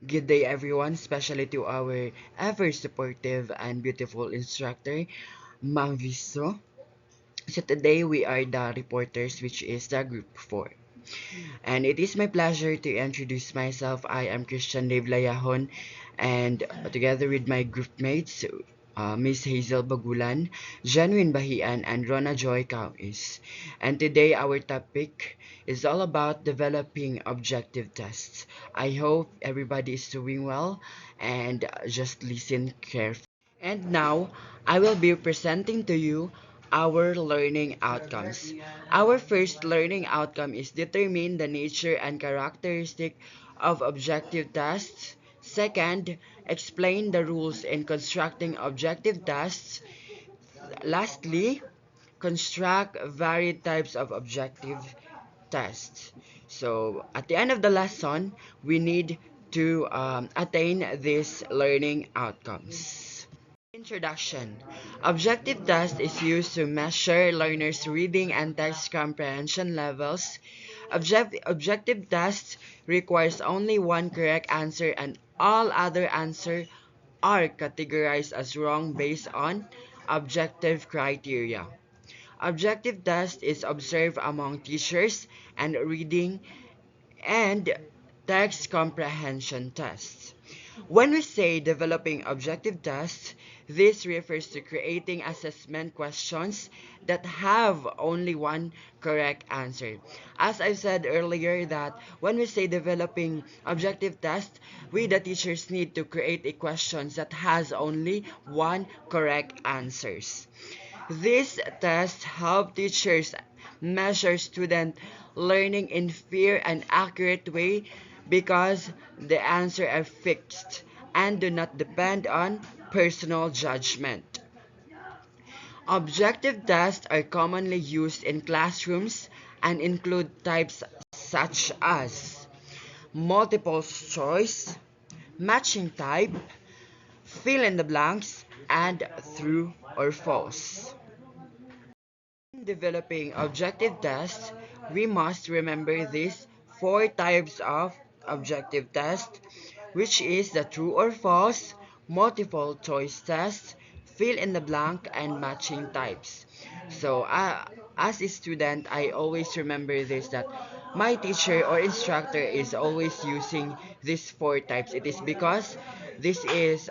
Good day, everyone, especially to our ever supportive and beautiful instructor, Mang Viso. So today we are the reporters, which is the group 4. And it is my pleasure to introduce myself. I am Christian Dave Layahon, and together with my group mates, Miss Hazel Bagulan, Genuine Bahian, and Rona Joy Kauis. And today our topic is all about developing objective tests. I hope everybody is doing well and just listen carefully. And now, I will be presenting to you our learning outcomes. Our first learning outcome is determine the nature and characteristic of objective tests. Second, explain the rules in constructing objective tests. Lastly, construct varied types of objective tests. So, at the end of the lesson, we need to attain these learning outcomes. Introduction. Objective test is used to measure learners' reading and text comprehension levels. Objective tests requires only one correct answer and all other answers are categorized as wrong based on objective criteria. Objective test is observed among teachers and reading and text comprehension tests. When we say developing objective tests, this refers to creating assessment questions that have only one correct answer. As I said earlier that when we say developing objective tests, we the teachers need to create a questions that has only one correct answers. These tests help teachers measure student learning in fair and accurate way because the answers are fixed and do not depend on personal judgment. Objective tests are commonly used in classrooms and include types such as multiple choice, matching type, fill in the blanks, and true or false. In developing objective tests, we must remember these four types of objective tests, which is the true or false, multiple choice test, fill in the blank, and matching types. So, as a student, I always remember this that my teacher or instructor is always using these four types. It is because this is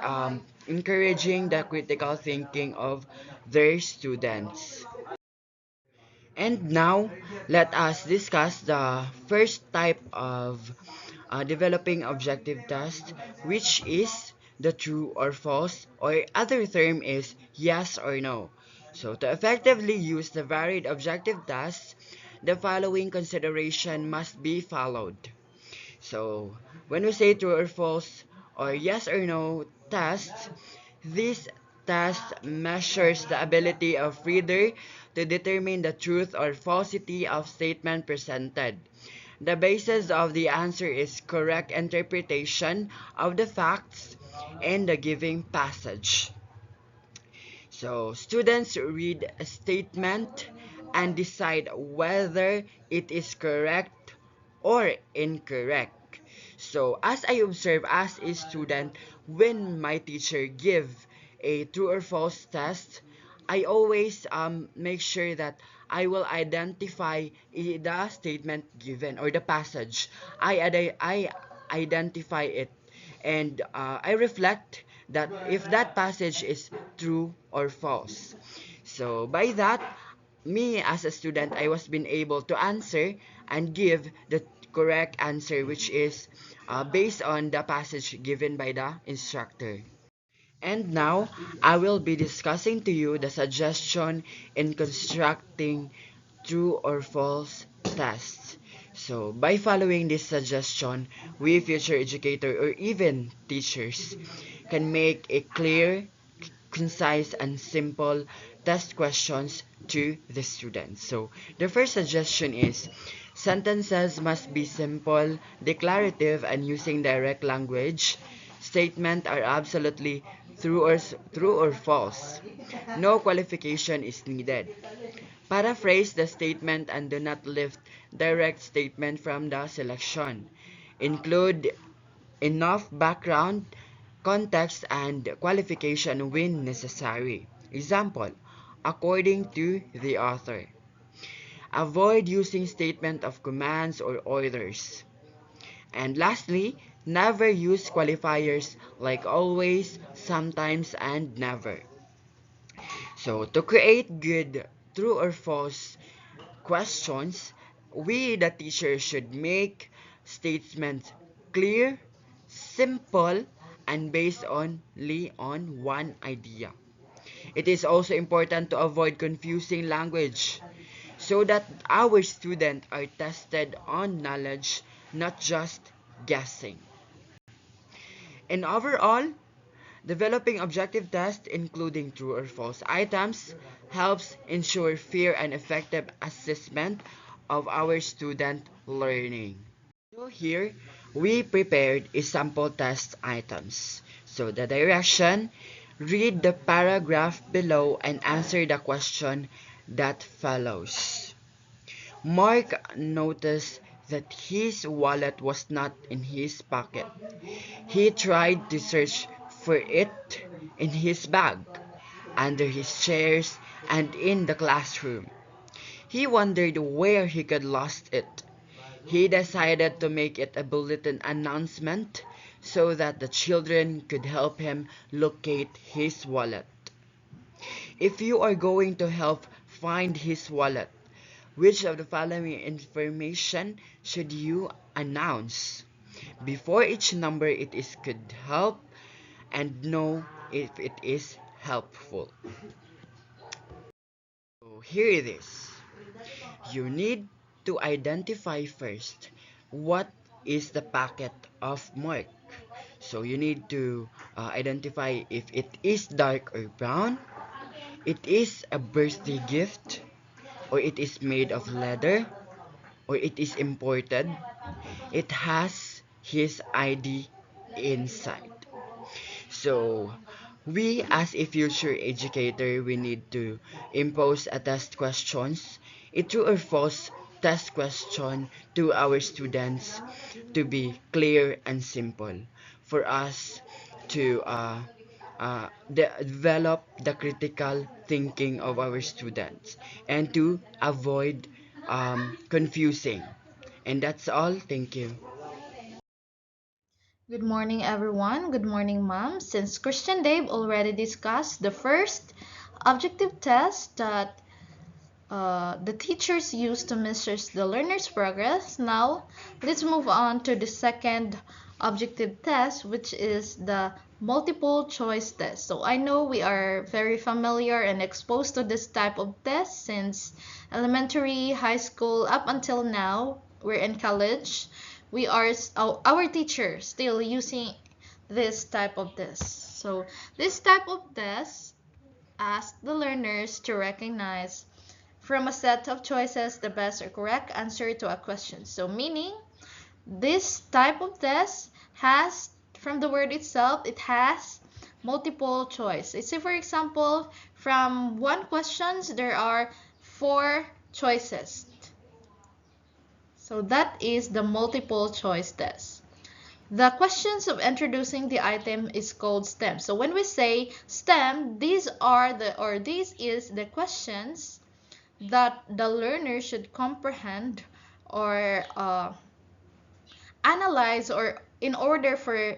encouraging the critical thinking of their students. And now, let us discuss the first type of developing objective test, which is the true or false, or other term is yes or no. So, to effectively use the varied objective tests, the following consideration must be followed. So, when we say true or false, or yes or no test, this test measures the ability of reader to determine the truth or falsity of statement presented. The basis of the answer is correct interpretation of the facts in the given passage. So, students read a statement and decide whether it is correct or incorrect. So, as I observe as a student, when my teacher give a true or false test, I always make sure that I will identify the statement given or the passage. I identify it and I reflect that if that passage is true or false. So by that, me as a student, I was been able to answer and give the correct answer, which is based on the passage given by the instructor. And now, I will be discussing to you the suggestion in constructing true or false tests. So, by following this suggestion, we future educator or even teachers can make a clear, concise, and simple test questions to the students. So, the first suggestion is sentences must be simple, declarative, and using direct language. Statements are absolutely true or false. No qualification is needed. Paraphrase the statement and do not lift direct statement from the selection. Include enough background, context, and qualification when necessary. Example, according to the author. Avoid using statement of commands or orders. And lastly, never use qualifiers like always, sometimes, and never. So to create good true or false questions, we the teacher should make statements clear, simple, and based only on one idea. It is also important to avoid confusing language so that our students are tested on knowledge, not just guessing. And overall, developing objective tests, including true or false items, helps ensure fair and effective assessment of our student learning. So here, we prepared a sample test items. So the direction, read the paragraph below and answer the question that follows. Mark noticed that his wallet was not in his pocket. He tried to search for it in his bag, under his chairs, and in the classroom. He wondered where he could lost it. He decided to make it a bulletin announcement so that the children could help him locate his wallet. If you are going to help find his wallet, which of the following information should you announce? Before each number, it is could help and know if it is helpful. So here it is. You need to identify first what is the packet of Mark. So you need to identify if it is dark or brown, it is a birthday gift, or it is made of leather, or it is imported. It has his ID inside. So, we as a future educator, we need to impose a test questions, a true or false test question to our students to be clear and simple for us to develop the critical thinking of our students and to avoid confusing. And that's all. Thank you. Good morning, everyone. Good morning, Mom. Since Christian Dave already discussed the first objective test that the teachers use to measure the learner's progress, now let's move on to the second objective test, which is the multiple choice test. So I know we are very familiar and exposed to this type of test since elementary, high school, up until now. We're in college. We are our teachers still using this type of test. So this type of test asks the learners to recognize from a set of choices the best or correct answer to a question. So meaning this type of test has, from the word itself, it has multiple choice. Let's say for example, from one questions there are four choices. So that is the multiple choice test. The questions of introducing the item is called STEM. So when we say STEM, these are the or this is the questions that the learner should comprehend or analyze or in order for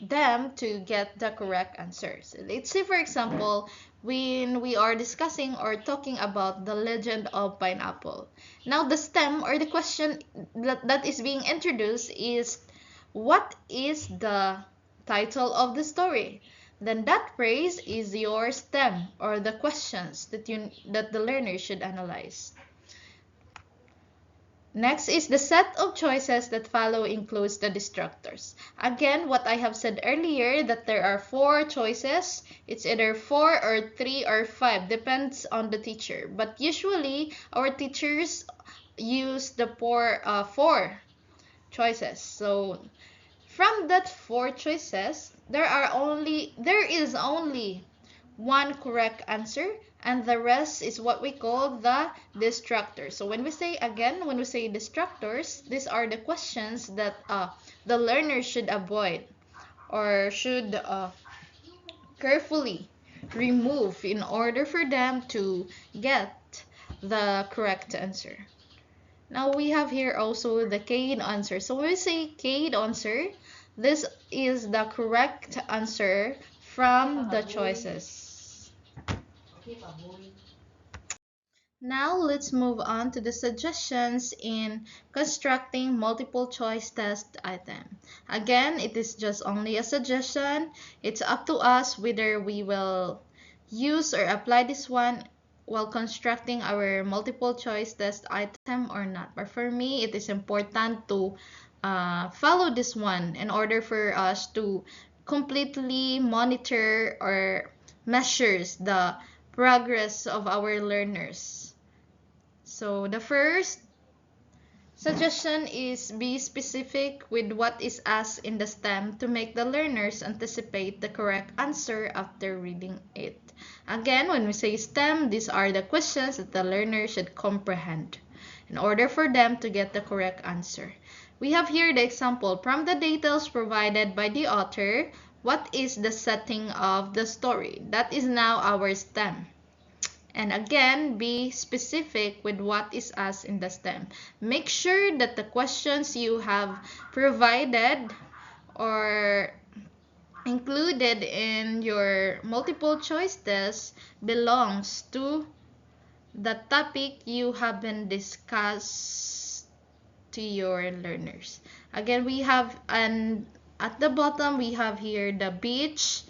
them to get the correct answers. Let's say for example, when we are discussing or talking about the legend of pineapple. Now the stem or the question that is being introduced is what is the title of the story? Then that phrase is your stem or the questions that the learner should analyze. Next is the set of choices that follow includes the destructors. Again, what I have said earlier that there are four choices. It's either 4 or 3 or 5, depends on the teacher. But usually our teachers use the four choices. So from that four choices, there is only one correct answer, and the rest is what we call the distractors. So when we say distractors, these are the questions that the learner should avoid or should carefully remove in order for them to get the correct answer. Now we have here also the K'ed answer. So when we say K'ed answer, this is the correct answer from the choices. Now let's move on to the suggestions in constructing multiple choice test item. Again, it is just only a suggestion. It's up to us whether we will use or apply this one while constructing our multiple choice test item or not. But for me, it is important to follow this one in order for us to completely monitor or measures the progress of our learners. So the first suggestion is be specific with what is asked in the STEM to make the learners anticipate the correct answer after reading it. Again, when we say STEM, these are the questions that the learner should comprehend in order for them to get the correct answer. We have here the example from the details provided by the author. What is the setting of the story? That is now our STEM. And again, be specific with what is asked in the STEM. Make sure that the questions you have provided or included in your multiple choice test belongs to the topic you have been discussed to your learners. Again, we have at the bottom we have here the beach,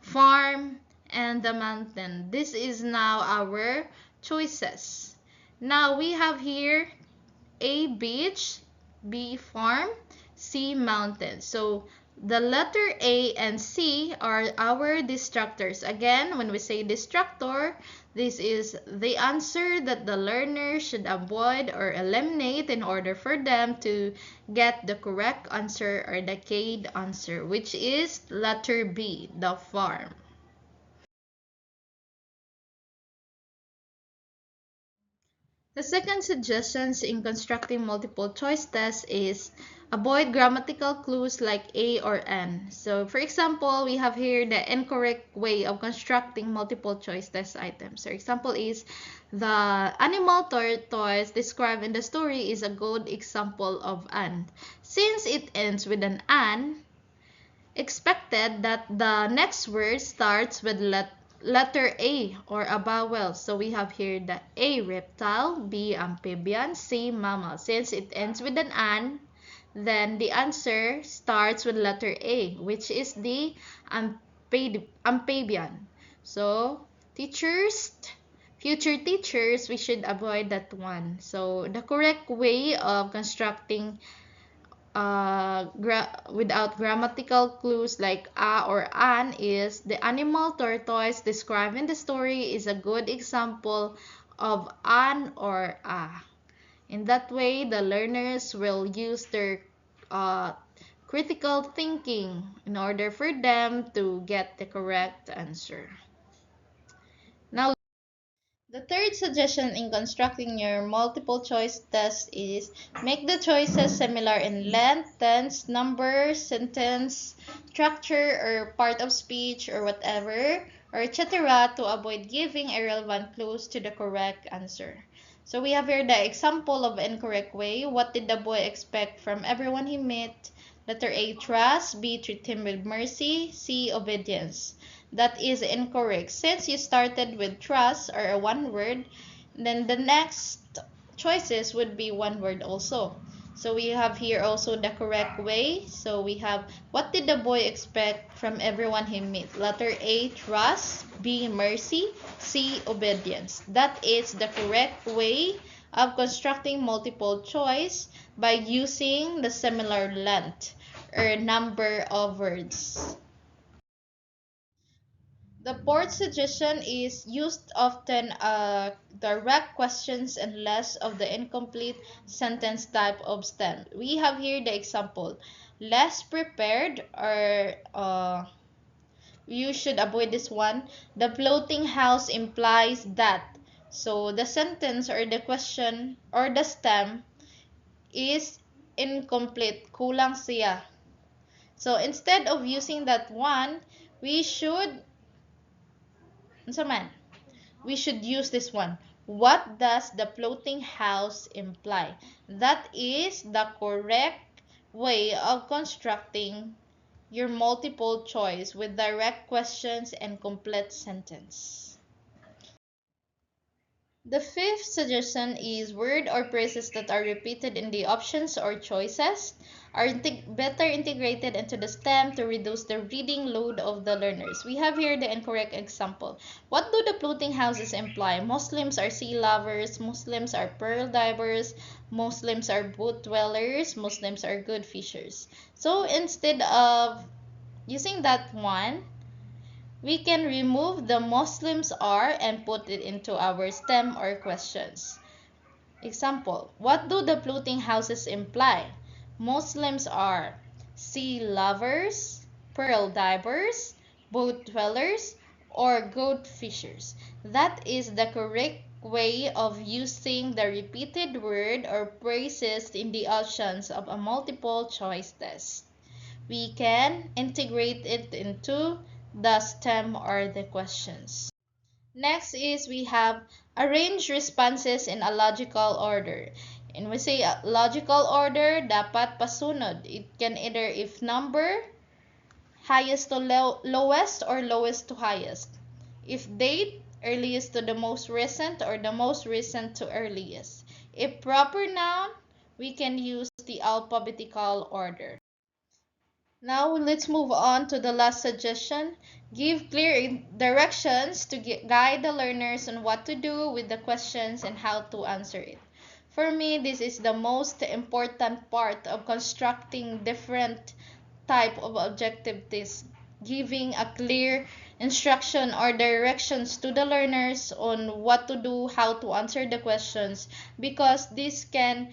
farm, and the mountain. This is now our choices. Now we have here A, beach, B, farm, C, mountain. So the letter A and C are our distractors. Again, when we say distractor, this is the answer that the learner should avoid or eliminate in order for them to get the correct answer or the K'ed answer, which is letter B, the farm. The second suggestions in constructing multiple choice tests is avoid grammatical clues like a or an. So for example, we have here the incorrect way of constructing multiple choice test items. So example is the animal tortoise described in the story is a good example of an. Since it ends with an, expected that the next word starts with letter A or a vowel. So we have here the A, reptile, B, amphibian, C, mammal. Since it ends with an, then the answer starts with letter A, which is the amphibian. So future teachers, we should avoid that one. So the correct way of constructing without grammatical clues like a or an is the animal tortoise described in the story is a good example of an or a. In that way, the learners will use their critical thinking in order for them to get the correct answer. Now, the third suggestion in constructing your multiple choice test is make the choices similar in length, tense, number, sentence, structure, or part of speech, or whatever, or etc. to avoid giving irrelevant clues to the correct answer. So we have here the example of incorrect way. What did the boy expect from everyone he met? Letter A, trust. B, treat him with mercy. C, obedience. That is incorrect. Since you started with trust or a one word, then the next choices would be one word also. So we have here also the correct way. So we have, what did the boy expect from everyone he met? Letter A, trust. B, mercy. C, obedience. That is the correct way of constructing multiple choice by using the similar length or number of words. The fourth suggestion is used often direct questions and less of the incomplete sentence type of STEM. We have here the example. Less prepared or you should avoid this one. The floating house implies that. So the sentence or the question or the stem is incomplete. Kulang siya. So instead of using that one, we should unsa man? We should use this one. What does the floating house imply? That is the correct way of constructing your multiple choice with direct questions and complete sentence. The fifth suggestion is word or phrases that are repeated in the options or choices are better integrated into the stem to reduce the reading load of the learners. We have here the incorrect example. What do the floating houses imply? Muslims are sea lovers, Muslims are pearl divers, Muslims are boat dwellers, Muslims are good fishers. So instead of using that one, we can remove the Muslims are and put it into our stem or questions. Example, what do the floating houses imply? Muslims are sea lovers, pearl divers, boat dwellers, or goat fishers. That is the correct way of using the repeated word or phrases in the options of a multiple choice test. We can integrate it into the stem or the questions. Next is we have arrange responses in a logical order. And we say logical order, dapat pasunod. It can either if number, highest to lowest or lowest to highest. If date, earliest to the most recent or the most recent to earliest. If proper noun, we can use the alphabetical order. Now let's move on to the last suggestion. Give clear directions to guide the learners on what to do with the questions and how to answer it. For me, this is the most important part of constructing different type of objective tests, giving a clear instruction or directions to the learners on what to do, how to answer the questions, because this can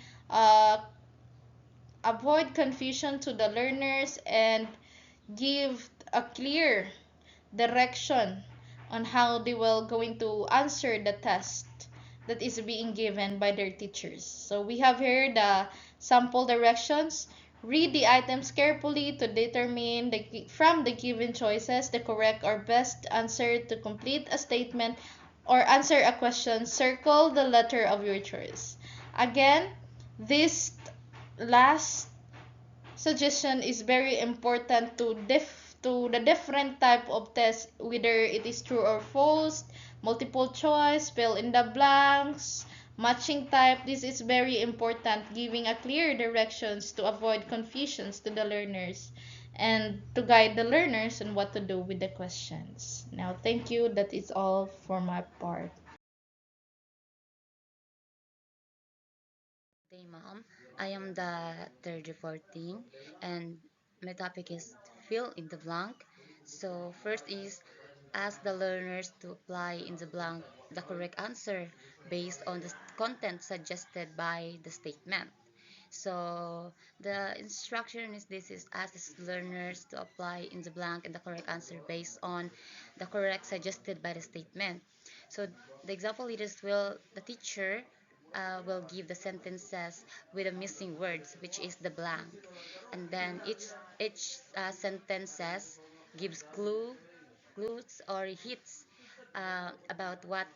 avoid confusion to the learners and give a clear direction on how they will going to answer the test that is being given by their teachers. So we have here the sample directions. Read the items carefully to determine from the given choices the correct or best answer to complete a statement or answer a question. Circle the letter of your choice. Again, this last suggestion is very important to the different type of test, whether it is true or false, multiple choice, fill in the blanks, matching type. This is very important, giving a clear directions to avoid confusions to the learners and to guide the learners on what to do with the questions. Now, thank you. That is all for my part. Hey mom, I am the third reporting and my topic is fill in the blank. So first is ask the learners to apply in the blank the correct answer based on the content suggested by the statement. So the instruction is this is ask the learners to apply in the blank and the correct answer based on the correct suggested by the statement. So the example leaders will the teacher will give the sentences with the missing words, which is the blank, and then each sentences gives clues or hints about what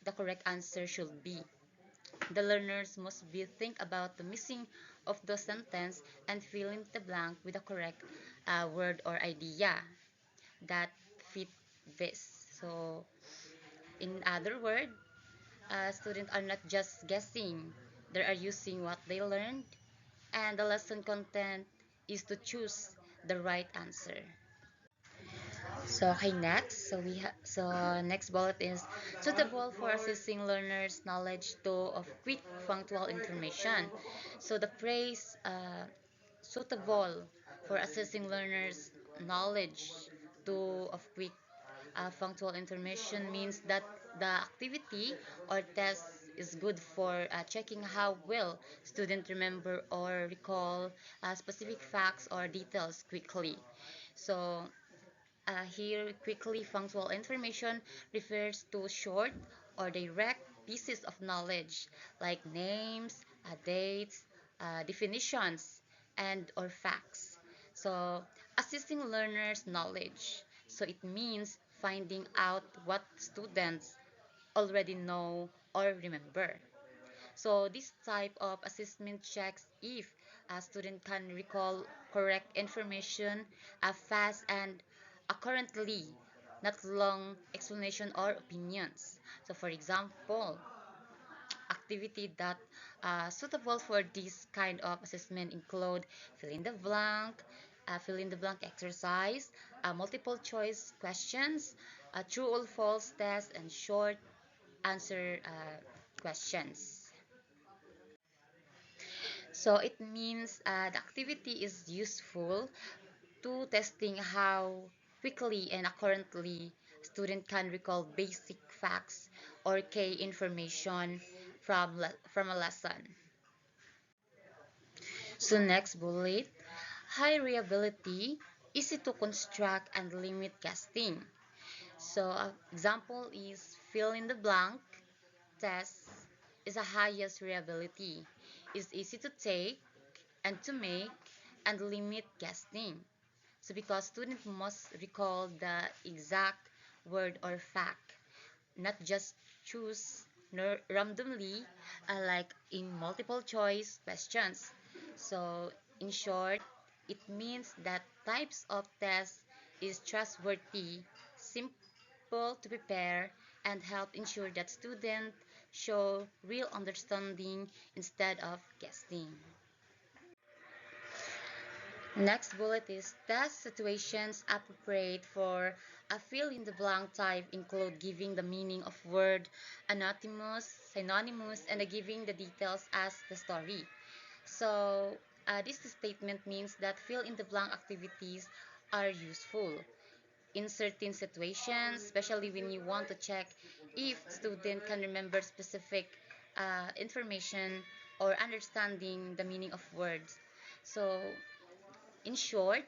the correct answer should be. The learners must be think about the missing of the sentence and fill in the blank with the correct word or idea that fit this. So, in other words, students are not just guessing; they are using what they learned, and the lesson content is to choose the right answer. So okay, next. So next bullet is suitable for assessing learners' knowledge to of quick punctual information. So the phrase suitable for assessing learners' knowledge to of quick punctual information means that the activity or test is good for checking how well students remember or recall specific facts or details quickly. So Here, quickly functional information refers to short or direct pieces of knowledge like names, dates, definitions, and or facts. So, assisting learners' knowledge. So it means finding out what students already know or remember. So this type of assessment checks if a student can recall correct information fast and accurately, not long explanation or opinions. So for example, activity that suitable for this kind of assessment include fill in the blank exercise, multiple choice questions, true or false test, and short answer questions. So it means the activity is useful to testing how quickly and accurately student can recall basic facts or key information from a lesson. So next bullet, high reliability, easy to construct and limit casting. So example is fill in the blank test is the highest reliability. It's easy to take and to make and limit guessing. So because students must recall the exact word or fact, not just choose randomly like in multiple choice questions. So in short, it means that types of tests is trustworthy, simple to prepare, and help ensure that students show real understanding instead of guessing. Next bullet is test situations appropriate for a fill in the blank type include giving the meaning of word, anonymous, synonymous, and giving the details as the story. So this statement means that fill in the blank activities are useful in certain situations, especially when you want to check if student can remember specific information or understanding the meaning of words. So in short,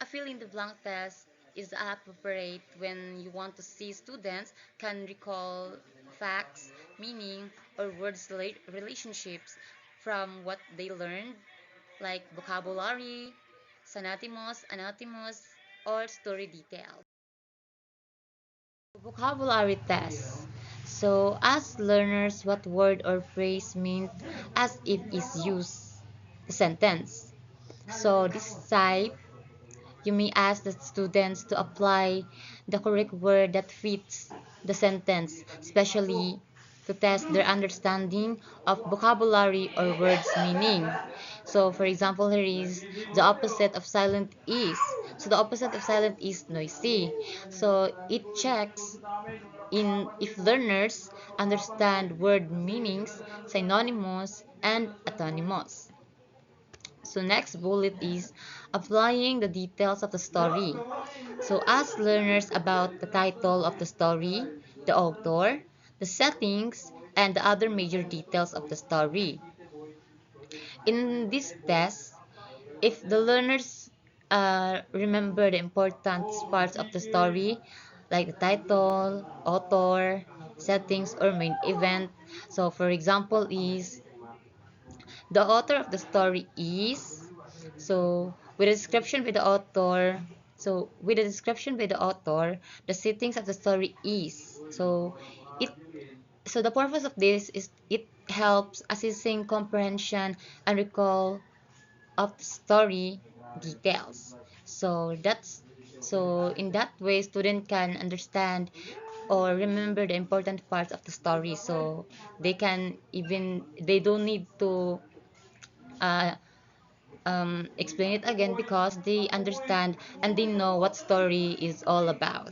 a fill in the blank test is appropriate when you want to see students can recall facts, meaning, or words relationships from what they learned, like vocabulary, synonymous, anonymous, or story details. Vocabulary test. So ask learners what word or phrase means as if is used a sentence. So this type you may ask the students to apply the correct word that fits the sentence, especially to test their understanding of vocabulary or words meaning. So, for example, here is the opposite of silent is. So, the opposite of silent is noisy. So, it checks in if learners understand word meanings, synonymous, and antonymous. So next bullet is applying the details of the story. So ask learners about the title of the story, the author, the settings, and the other major details of the story. In this test, if the learners remember the important parts of the story, like the title, author, settings, or main event. So for example is the author of the story is so with a description by the author with a description by the author the settings of the story is it so the purpose of this is it helps assessing comprehension and recall of the story details so in that way student can understand or remember the important parts of the story so they don't need to uh, explain it again because they understand and they know what story is all about.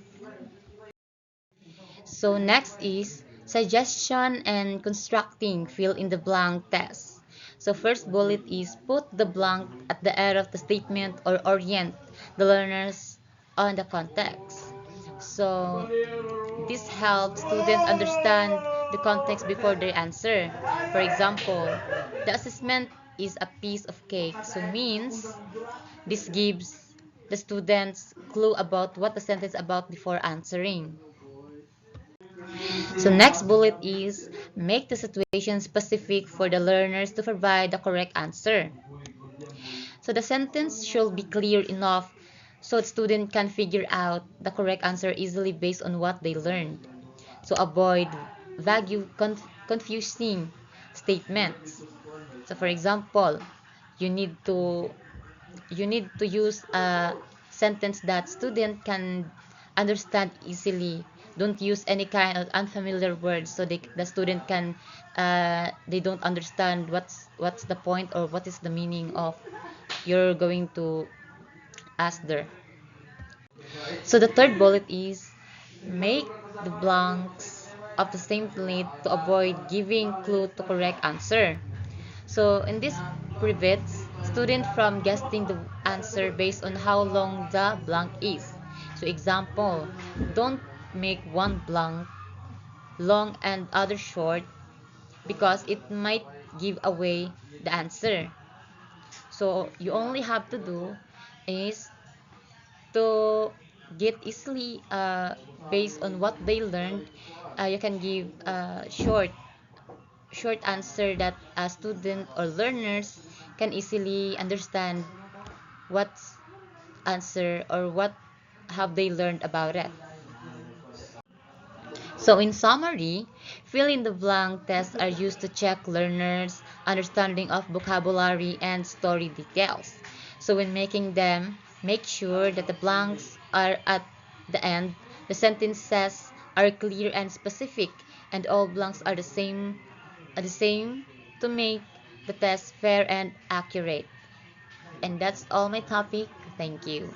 So next is suggestion and constructing fill in the blank test. So first bullet is put the blank at the end of the statement or orient the learners on the context. So this helps students understand the context before they answer. For example, the assessment is a piece of cake, so means this gives the students clue about what the sentence about before answering. So next bullet is make the situation specific for the learners to provide the correct answer. So the sentence should be clear enough so the student can figure out the correct answer easily based on what they learned. So avoid vague, confusing statements. So for example, you need to you need to use a sentence that student can understand easily. Don't use any kind of unfamiliar words so the student can they don't understand what's the point or what is the meaning of you're going to ask there. So the third bullet is make the blanks of the same template to avoid giving clue to correct answer. So in this prevents student from guessing the answer based on how long the blank is. So example, don't make one blank long and other short because it might give away the answer. So you only have to do is to get easily based on what they learned. You can give a short answer that a student or learners can easily understand what's answer or what have they learned about it. So in summary, fill in the blank tests are used to check learners' understanding of vocabulary and story details. So when making them, make sure that the blanks are at the end, the sentences are clear and specific, and all blanks are the same to make the test fair and accurate. And that's all my topic. Thank you.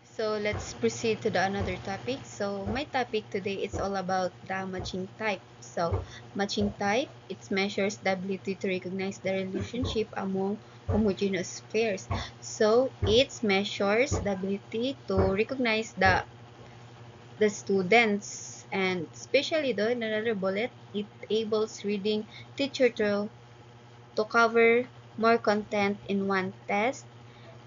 So let's proceed to the another topic. So my topic today is all about the matching type. So matching type, it measures the ability to recognize the relationship among homogeneous pairs. So it measures the ability to recognize the students, and especially though in another bullet, it enables reading teacher to cover more content in one test,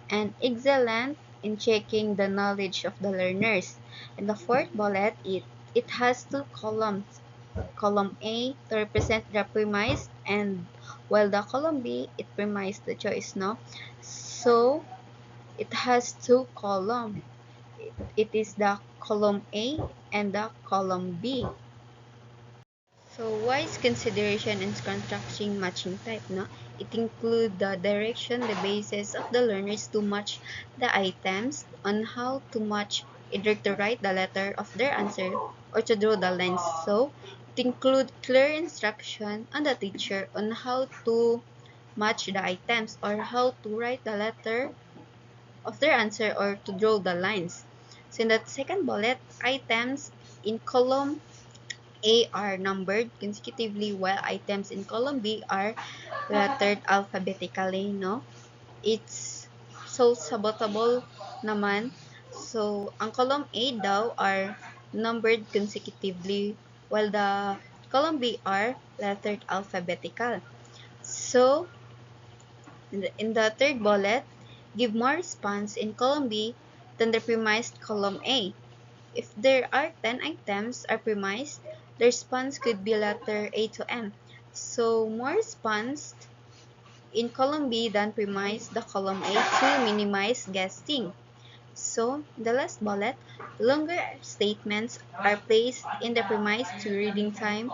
and excellent in checking the knowledge of the learners. And the fourth bullet, it has two columns. Column A to represent the premise, and while the column B, it premise the choice, no? So it has two columns. It is the column A and the column B. So wise consideration in constructing matching type, no? It includes the direction, the basis of the learners to match the items, on how to match, either to write the letter of their answer or to draw the lines. So it includes clear instruction on the teacher on how to match the items or how to write the letter of their answer or to draw the lines. So in the second bullet, items in column A are numbered consecutively while items in column B are lettered alphabetically, no? It's so sabotable naman. So, ang column A daw are numbered consecutively while the column B are lettered alphabetical. So, in the third bullet, give more response in column B than the premised column A. If there are 10 items are premised, the response could be letter A to M. So, more response in column B than premised the column A to minimize guessing. So, the last bullet, longer statements are placed in the premise to reading time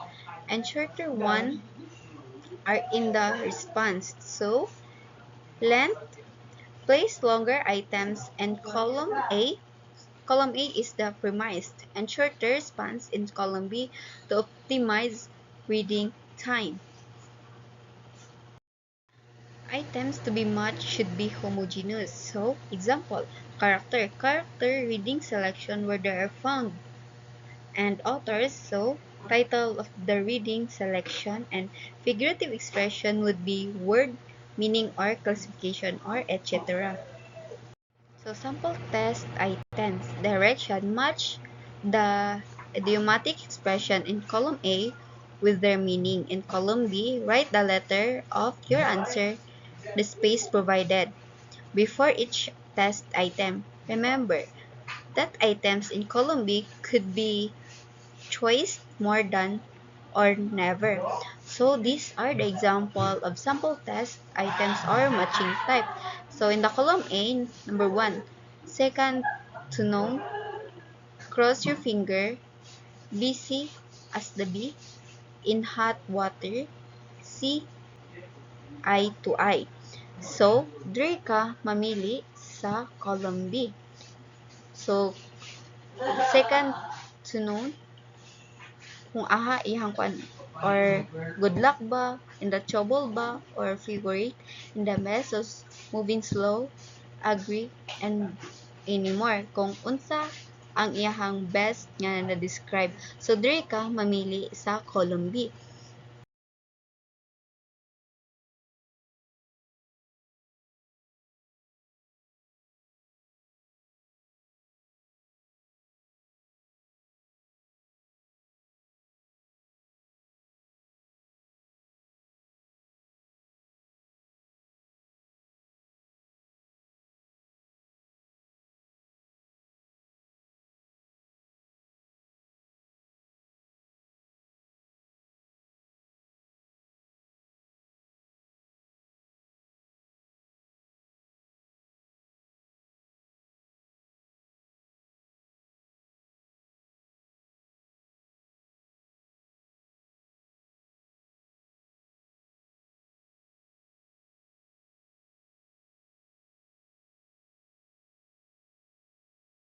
and shorter ones are in the response. So, length, place longer items in column A. Column A is the premised and shorter spans in column B to optimize reading time. Items to be matched should be homogeneous. So, example, character. Character reading selection where they are found. And authors, so title of the reading selection, and figurative expression would be word, meaning or classification or etc. So sample test items. Direction, match the idiomatic expression in column A with their meaning. In column B, write the letter of your answer, the space provided. Before each test item. Remember that items in column B could be choice, more than, or never. So these are the example of sample test items or matching type. So in the column A, number 1, second to none, cross your finger, busy as the bee, in hot water, see eye to eye. So, dre ka mamili sa column B. So, second to none, kung aha ihang kwan or good luck ba, in the trouble ba, or figure eight, in the mesos, moving slow, agree, and anymore. Kung unsa ang iyahang best nga na-describe. So, diri ka mamili sa column B.